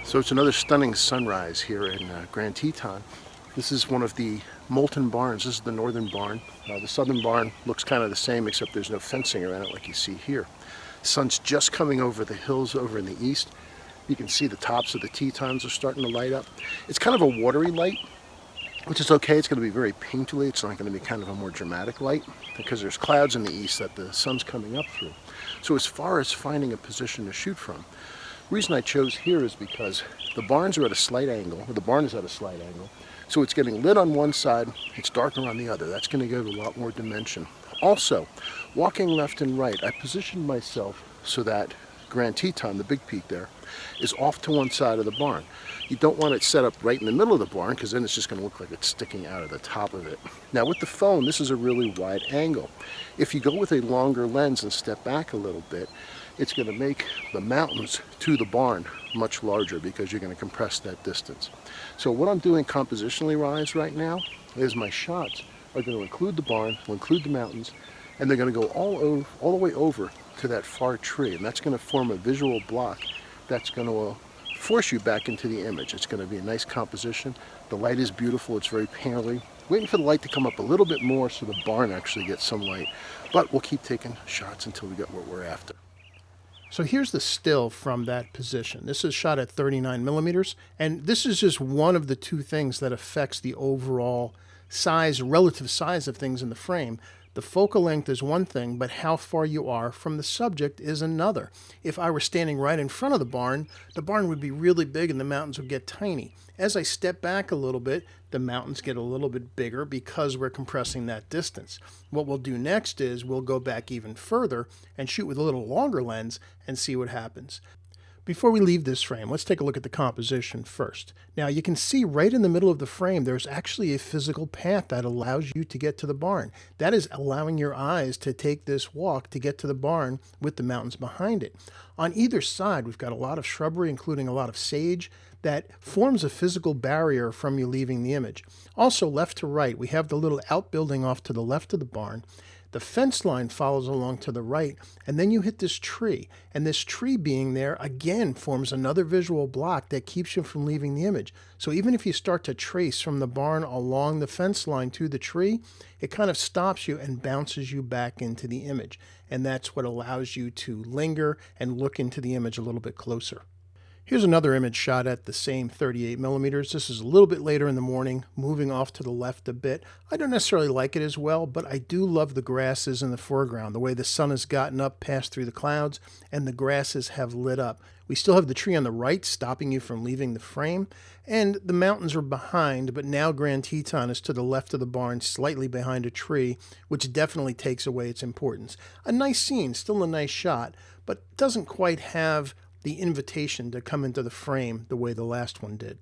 So it's another stunning sunrise here in Grand Teton. This is one of the Moulton barns. This is the northern barn. The southern barn looks kind of the same, except there's no fencing around it like you see here. The sun's just coming over the hills over in the east. You can see the tops of the Tetons are starting to light up. It's kind of a watery light, which is okay. It's going to be very painterly. It's not going to be kind of a more dramatic light because there's clouds in the east that the sun's coming up through. So as far as finding a position to shoot from, the reason I chose here is because the barns are at a slight angle, or the barn is at a slight angle, so it's getting lit on one side, it's darker on the other. That's going to give a lot more dimension. Also, walking left and right, I positioned myself so that Grand Teton, the big peak there, is off to one side of the barn. You don't want it set up right in the middle of the barn because then it's just going to look like it's sticking out of the top of it. Now with the phone, this is a really wide angle. If you go with a longer lens and step back a little bit, it's going to make the mountains to the barn much larger because you're going to compress that distance. So what I'm doing compositionally wise right now is my shots are going to include the barn, will include the mountains, and they're going to go all the way over to that far tree, and that's going to form a visual block that's going to force you back into the image. It's going to be a nice composition. The light is beautiful. It's very panery. Waiting for the light to come up a little bit more so the barn actually gets some light, but we'll keep taking shots until we get what we're after. So here's the still from that position. This is shot at 39 millimeters, and this is just one of the two things that affects the overall size, relative size of things in the frame. The focal length is one thing, but how far you are from the subject is another. If I were standing right in front of the barn would be really big and the mountains would get tiny. As I step back a little bit, the mountains get a little bit bigger because we're compressing that distance. What we'll do next is we'll go back even further and shoot with a little longer lens and see what happens. Before we leave this frame, let's take a look at the composition first. Now you can see right in the middle of the frame there's actually a physical path that allows you to get to the barn. That is allowing your eyes to take this walk to get to the barn with the mountains behind it. On either side we've got a lot of shrubbery, including a lot of sage, that forms a physical barrier from you leaving the image. Also left to right we have the little outbuilding off to the left of the barn. The fence line follows along to the right, and then you hit this tree. And this tree being there, again, forms another visual block that keeps you from leaving the image. So even if you start to trace from the barn along the fence line to the tree, it kind of stops you and bounces you back into the image. And that's what allows you to linger and look into the image a little bit closer. Here's another image shot at the same 38 millimeters. This is a little bit later in the morning, moving off to the left a bit. I don't necessarily like it as well, but I do love the grasses in the foreground, the way the sun has gotten up past through the clouds and the grasses have lit up. We still have the tree on the right stopping you from leaving the frame, and the mountains are behind, but now Grand Teton is to the left of the barn, slightly behind a tree, which definitely takes away its importance. A nice scene, still a nice shot, but doesn't quite have the invitation to come into the frame the way the last one did.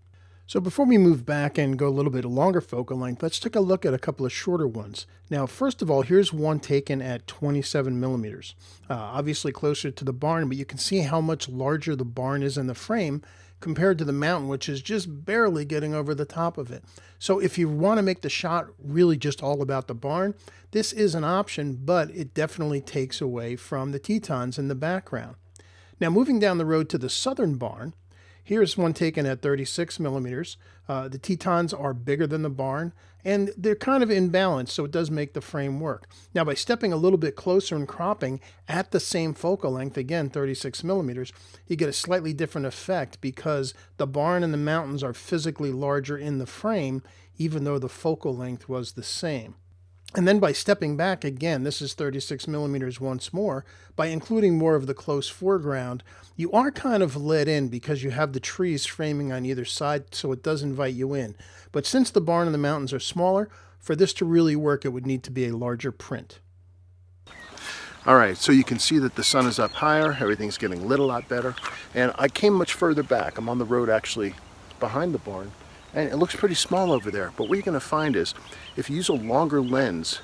So before we move back and go a little bit longer focal length, let's take a look at a couple of shorter ones. Now, first of all, here's one taken at 27 millimeters. Obviously closer to the barn, but you can see how much larger the barn is in the frame compared to the mountain, which is just barely getting over the top of it. So if you want to make the shot really just all about the barn, this is an option, but it definitely takes away from the Tetons in the background. Now moving down the road to the southern barn, here's one taken at 36 millimeters. The Tetons are bigger than the barn, and they're kind of in balance, so it does make the frame work. Now by stepping a little bit closer and cropping at the same focal length, again 36 millimeters, you get a slightly different effect because the barn and the mountains are physically larger in the frame, even though the focal length was the same. And then by stepping back again, this is 36 millimeters once more, by including more of the close foreground, you are kind of let in because you have the trees framing on either side, so it does invite you in. But since the barn and the mountains are smaller, for this to really work, it would need to be a larger print. All right, so you can see that the sun is up higher, everything's getting lit a lot better, and I came much further back. I'm on the road actually behind the barn. And it looks pretty small over there, but what you're going to find is if you use a longer lens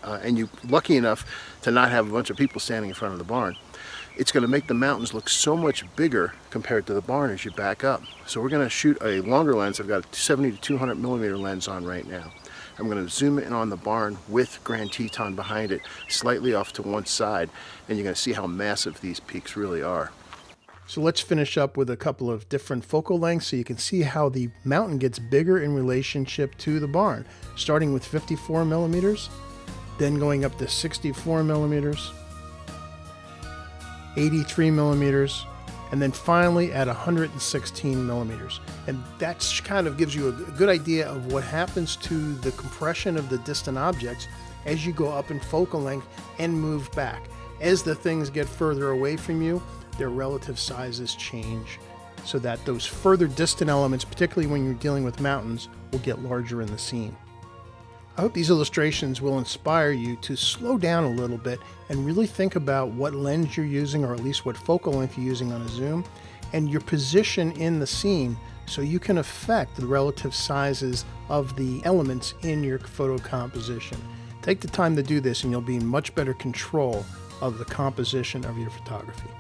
and you're lucky enough to not have a bunch of people standing in front of the barn, it's going to make the mountains look so much bigger compared to the barn as you back up. So we're going to shoot a longer lens. I've got a 70 to 200 millimeter lens on right now. I'm going to zoom in on the barn with Grand Teton behind it, slightly off to one side, and you're going to see how massive these peaks really are. So let's finish up with a couple of different focal lengths so you can see how the mountain gets bigger in relationship to the barn, starting with 54 millimeters, then going up to 64 millimeters, 83 millimeters, and then finally at 116 millimeters. And that kind of gives you a good idea of what happens to the compression of the distant objects as you go up in focal length and move back. As the things get further away from you, their relative sizes change so that those further distant elements, particularly when you're dealing with mountains, will get larger in the scene. I hope these illustrations will inspire you to slow down a little bit and really think about what lens you're using, or at least what focal length you're using on a zoom, and your position in the scene so you can affect the relative sizes of the elements in your photo composition. Take the time to do this and you'll be in much better control of the composition of your photography.